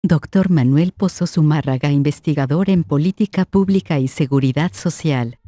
Doctor Manuel Pozo Zumárraga, investigador en política pública y seguridad social.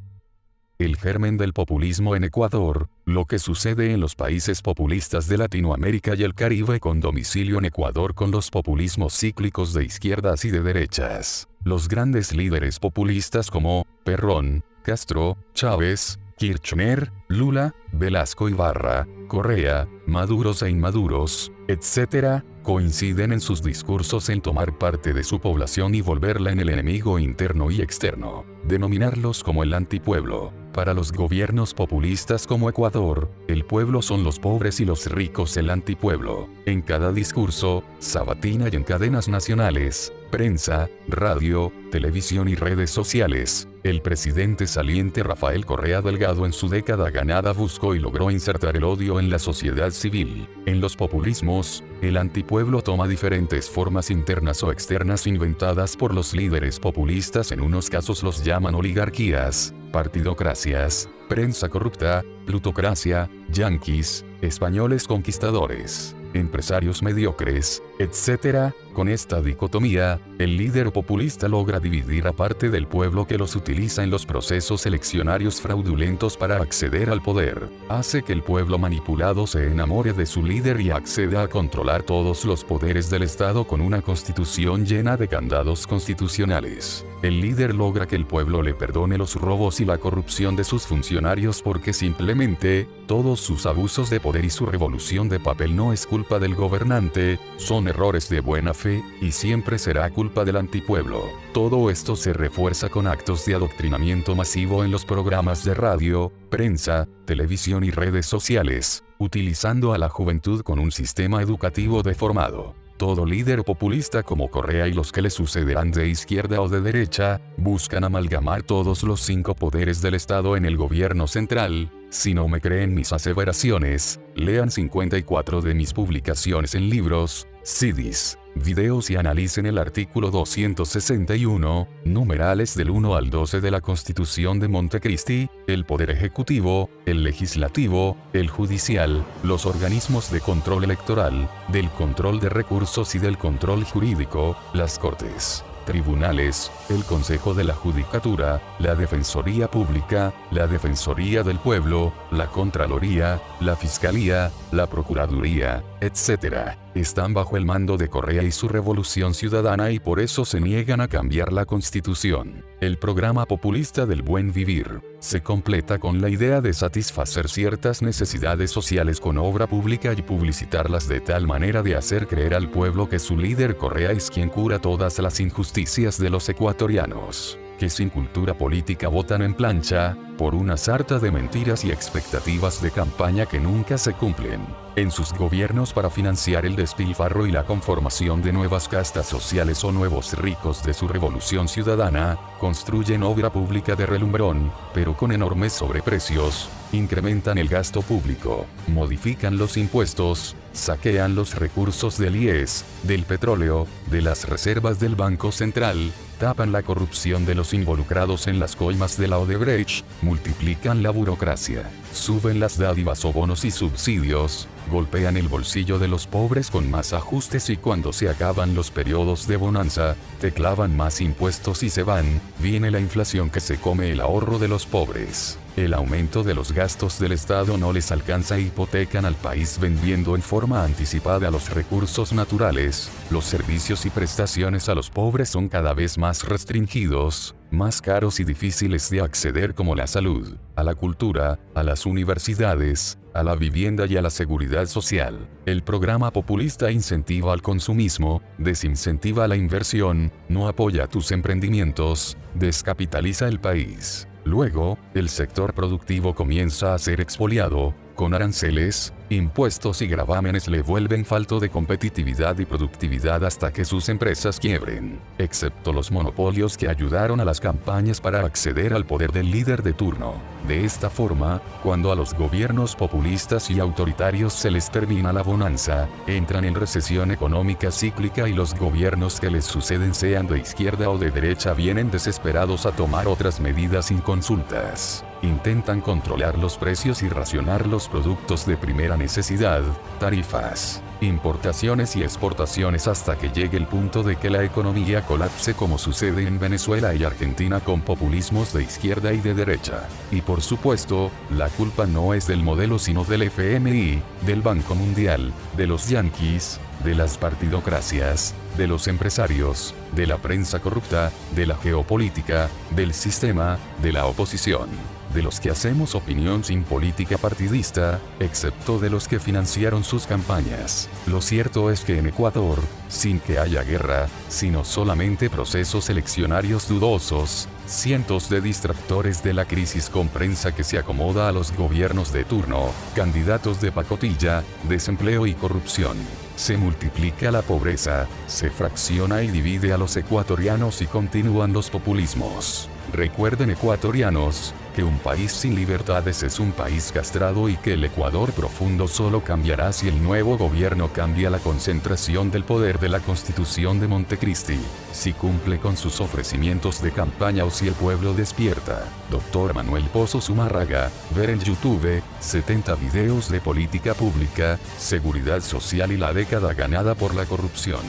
El germen del populismo en Ecuador, lo que sucede en los países populistas de Latinoamérica y el Caribe con domicilio en Ecuador con los populismos cíclicos de izquierdas y de derechas. Los grandes líderes populistas como Perón, Castro, Chávez, Kirchner, Lula, Velasco Ibarra, Correa, maduros e inmaduros, etc., coinciden en sus discursos en tomar parte de su población y volverla en el enemigo interno y externo, denominarlos como el antipueblo. Para los gobiernos populistas como Ecuador, el pueblo son los pobres y los ricos el antipueblo. En cada discurso, sabatina y en cadenas nacionales, prensa, radio, televisión y redes sociales, el presidente saliente Rafael Correa Delgado en su década ganada buscó y logró insertar el odio en la sociedad civil. En los populismos, el antipueblo toma diferentes formas internas o externas inventadas por los líderes populistas. En unos casos los llaman oligarquías, partidocracias, prensa corrupta, plutocracia, yanquis, españoles conquistadores, empresarios mediocres, etc. Con esta dicotomía, el líder populista logra dividir a parte del pueblo que los utiliza en los procesos eleccionarios fraudulentos para acceder al poder. Hace que el pueblo manipulado se enamore de su líder y acceda a controlar todos los poderes del Estado con una constitución llena de candados constitucionales. El líder logra que el pueblo le perdone los robos y la corrupción de sus funcionarios porque simplemente, todos sus abusos de poder y su revolución de papel no es culpa del gobernante, son errores de buena fe, y siempre será culpa del antipueblo. Todo esto se refuerza con actos de adoctrinamiento masivo en los programas de radio, prensa, televisión y redes sociales, utilizando a la juventud con un sistema educativo deformado. Todo líder populista como Correa y los que le sucederán de izquierda o de derecha, buscan amalgamar todos los 5 poderes del Estado en el gobierno central. Si no me creen mis aseveraciones, lean 54 de mis publicaciones en libros, CDs, videos y analicen el artículo 261, numerales del 1 al 12 de la Constitución de Montecristi, el Poder Ejecutivo, el Legislativo, el Judicial, los organismos de control electoral, del control de recursos y del control jurídico, las Cortes, tribunales, el Consejo de la Judicatura, la Defensoría Pública, la Defensoría del Pueblo, la Contraloría, la Fiscalía, la Procuraduría, etc. Están bajo el mando de Correa y su Revolución Ciudadana y por eso se niegan a cambiar la Constitución. El programa populista del buen vivir se completa con la idea de satisfacer ciertas necesidades sociales con obra pública y publicitarlas de tal manera de hacer creer al pueblo que su líder Correa es quien cura todas las injusticias de los ecuatorianos, que sin cultura política votan en plancha, por una sarta de mentiras y expectativas de campaña que nunca se cumplen. En sus gobiernos para financiar el despilfarro y la conformación de nuevas castas sociales o nuevos ricos de su revolución ciudadana, construyen obra pública de relumbrón, pero con enormes sobreprecios, incrementan el gasto público, modifican los impuestos, saquean los recursos del IES, del petróleo, de las reservas del Banco Central, tapan la corrupción de los involucrados en las coimas de la Odebrecht, multiplican la burocracia, suben las dádivas o bonos y subsidios, golpean el bolsillo de los pobres con más ajustes y cuando se acaban los periodos de bonanza, te clavan más impuestos y se van, viene la inflación que se come el ahorro de los pobres. El aumento de los gastos del Estado no les alcanza e hipotecan al país vendiendo en forma anticipada los recursos naturales, los servicios y prestaciones a los pobres son cada vez más restringidos, más caros y difíciles de acceder como la salud, a la cultura, a las universidades, a la vivienda y a la seguridad social. El programa populista incentiva al consumismo, desincentiva la inversión, no apoya tus emprendimientos, descapitaliza el país. Luego, el sector productivo comienza a ser expoliado, con aranceles, impuestos y gravámenes le vuelven falto de competitividad y productividad hasta que sus empresas quiebren, excepto los monopolios que ayudaron a las campañas para acceder al poder del líder de turno. De esta forma, cuando a los gobiernos populistas y autoritarios se les termina la bonanza, entran en recesión económica cíclica y los gobiernos que les suceden sean de izquierda o de derecha vienen desesperados a tomar otras medidas sin consultas. Intentan controlar los precios y racionar los productos de primera necesidad, tarifas, importaciones y exportaciones hasta que llegue el punto de que la economía colapse como sucede en Venezuela y Argentina con populismos de izquierda y de derecha. Y por supuesto, la culpa no es del modelo sino del FMI, del Banco Mundial, de los yanquis, de las partidocracias, de los empresarios, de la prensa corrupta, de la geopolítica, del sistema, de la oposición, de los que hacemos opinión sin política partidista, excepto de los que financiaron sus campañas. Lo cierto es que en Ecuador, sin que haya guerra, sino solamente procesos eleccionarios dudosos, cientos de distractores de la crisis con prensa que se acomoda a los gobiernos de turno, candidatos de pacotilla, desempleo y corrupción. Se multiplica la pobreza, se fracciona y divide a los ecuatorianos y continúan los populismos. Recuerden, ecuatorianos, que un país sin libertades es un país castrado y que el Ecuador profundo solo cambiará si el nuevo gobierno cambia la concentración del poder de la Constitución de Montecristi, si cumple con sus ofrecimientos de campaña o si el pueblo despierta. Dr. Manuel Pozo Zumárraga, ver en YouTube, 70 videos de política pública, seguridad social y la década ganada por la corrupción.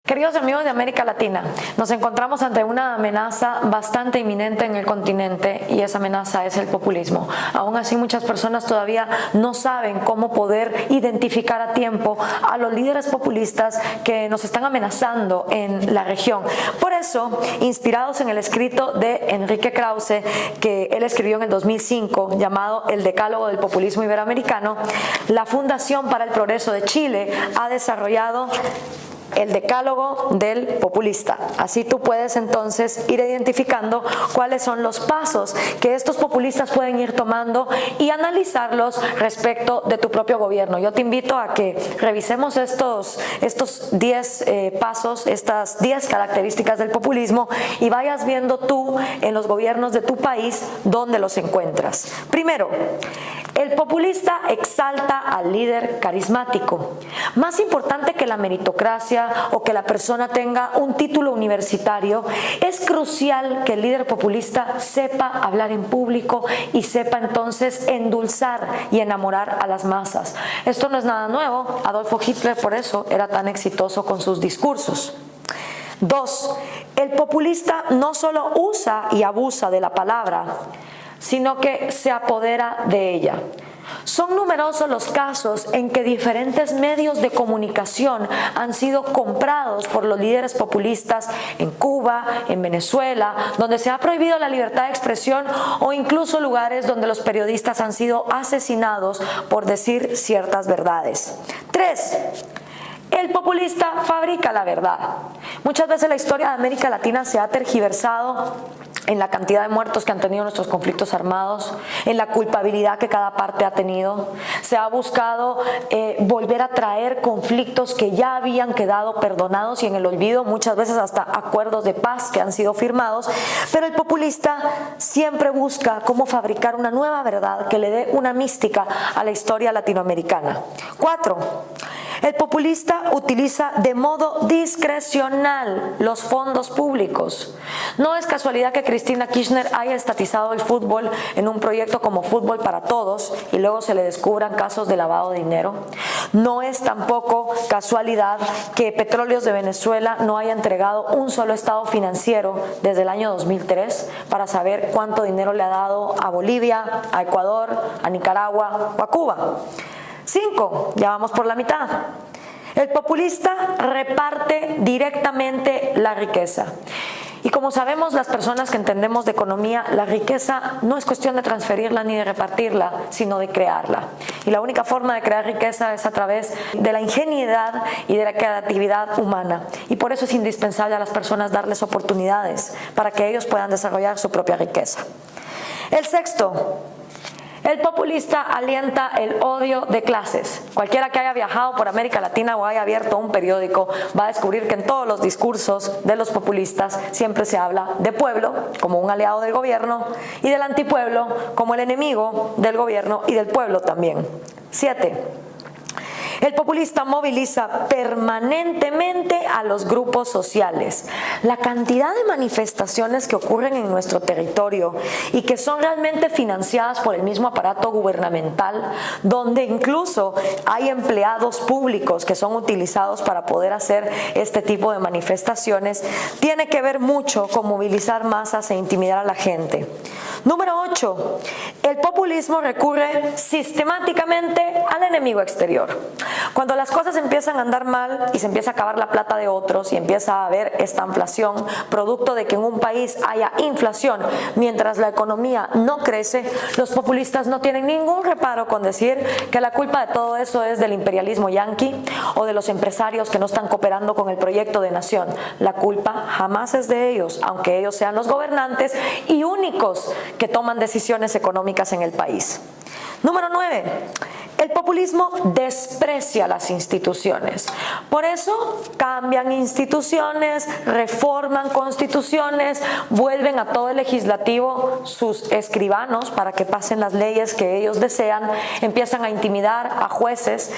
Queridos amigos de América Latina, nos encontramos ante una amenaza bastante inminente en el continente y esa amenaza es el populismo. Aún así, muchas personas todavía no saben cómo poder identificar a tiempo a los líderes populistas que nos están amenazando en la región. Por eso, inspirados en el escrito de Enrique Krause, que él escribió en el 2005, llamado El Decálogo del Populismo Iberoamericano, la Fundación para el Progreso de Chile ha desarrollado el decálogo del populista. Así tú puedes entonces ir identificando cuáles son los pasos que estos populistas pueden ir tomando y analizarlos respecto de tu propio gobierno. Yo te invito a que revisemos estos 10 pasos, estas 10 características del populismo y vayas viendo tú en los gobiernos de tu país dónde los encuentras. Primero, el populista exalta al líder carismático. Más importante que la meritocracia o que la persona tenga un título universitario, es crucial que el líder populista sepa hablar en público y sepa entonces endulzar y enamorar a las masas. Esto no es nada nuevo, Adolfo Hitler por eso era tan exitoso con sus discursos. 2. El populista no solo usa y abusa de la palabra, sino que se apodera de ella. Son numerosos los casos en que diferentes medios de comunicación han sido comprados por los líderes populistas en Cuba, en Venezuela, donde se ha prohibido la libertad de expresión o incluso lugares donde los periodistas han sido asesinados por decir ciertas verdades. 3. El populista fabrica la verdad. Muchas veces la historia de América Latina se ha tergiversado en la cantidad de muertos que han tenido nuestros conflictos armados, en la culpabilidad que cada parte ha tenido. Se ha buscado volver a traer conflictos que ya habían quedado perdonados y en el olvido, muchas veces hasta acuerdos de paz que han sido firmados, pero el populista siempre busca cómo fabricar una nueva verdad que le dé una mística a la historia latinoamericana. 4. El populista utiliza de modo discrecional los fondos públicos. No es casualidad que Cristina Kirchner haya estatizado el fútbol en un proyecto como Fútbol para Todos y luego se le descubran casos de lavado de dinero. No es tampoco casualidad que Petróleos de Venezuela no haya entregado un solo estado financiero desde el año 2003 para saber cuánto dinero le ha dado a Bolivia, a Ecuador, a Nicaragua o a Cuba. 5, ya vamos por la mitad. El populista reparte directamente la riqueza. Y como sabemos las personas que entendemos de economía, la riqueza no es cuestión de transferirla ni de repartirla, sino de crearla. Y la única forma de crear riqueza es a través de la ingenuidad y de la creatividad humana. Y por eso es indispensable a las personas darles oportunidades para que ellos puedan desarrollar su propia riqueza. El 6. El populista alienta el odio de clases. Cualquiera que haya viajado por América Latina o haya abierto un periódico va a descubrir que en todos los discursos de los populistas siempre se habla de pueblo como un aliado del gobierno y del antipueblo como el enemigo del gobierno y del pueblo también. 7. El populista moviliza permanentemente a los grupos sociales. La cantidad de manifestaciones que ocurren en nuestro territorio y que son realmente financiadas por el mismo aparato gubernamental, donde incluso hay empleados públicos que son utilizados para poder hacer este tipo de manifestaciones, tiene que ver mucho con movilizar masas e intimidar a la gente. Número 8. El populismo recurre sistemáticamente al enemigo exterior. Cuando las cosas empiezan a andar mal y se empieza a acabar la plata de otros y empieza a haber esta inflación, producto de que en un país haya inflación mientras la economía no crece, los populistas no tienen ningún reparo con decir que la culpa de todo eso es del imperialismo yanqui o de los empresarios que no están cooperando con el proyecto de nación. La culpa jamás es de ellos, aunque ellos sean los gobernantes y únicos que toman decisiones económicas en el país. Número 9. El populismo desprecia las instituciones. Por eso cambian instituciones, reforman constituciones, vuelven a todo el legislativo sus escribanos para que pasen las leyes que ellos desean, empiezan a intimidar a jueces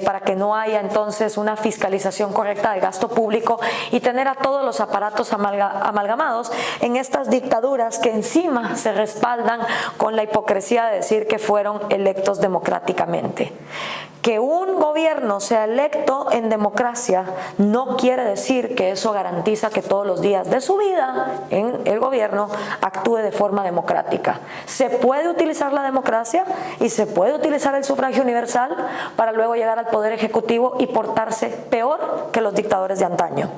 para que no haya entonces una fiscalización correcta del gasto público y tener a todos los aparatos amalgamados en estas dictaduras que encima se respaldan con la hipocresía de decir que fueron electos democráticamente. Que un gobierno sea electo en democracia no quiere decir que eso garantiza que todos los días de su vida en el gobierno actúe de forma democrática. Se puede utilizar la democracia y se puede utilizar el sufragio universal para luego llegar al poder ejecutivo y portarse peor que los dictadores de antaño.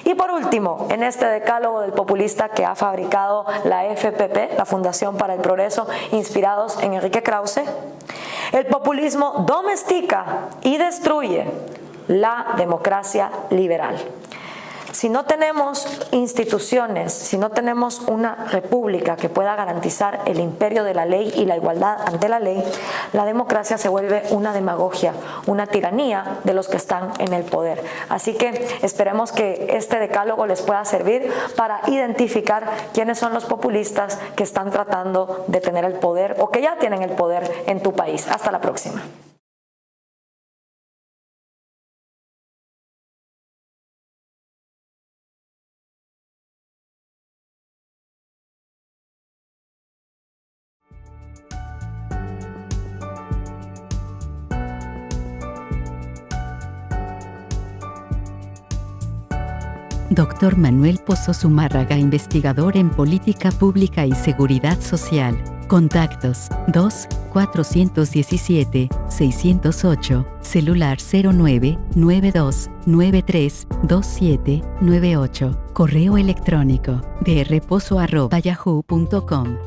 Y por último, en este decálogo del populista que ha fabricado la FPP, la Fundación para el Progreso, inspirados en Enrique Krause, el populismo domestica y destruye la democracia liberal. Si no tenemos instituciones, si no tenemos una república que pueda garantizar el imperio de la ley y la igualdad ante la ley, la democracia se vuelve una demagogia, una tiranía de los que están en el poder. Así que esperemos que este decálogo les pueda servir para identificar quiénes son los populistas que están tratando de tener el poder o que ya tienen el poder en tu país. Hasta la próxima. Dr. Manuel Pozo Zumárraga, investigador en Política Pública y Seguridad Social. Contactos: 2-417-608, celular 09-92-93-2798, correo electrónico drpozo@yahoo.com.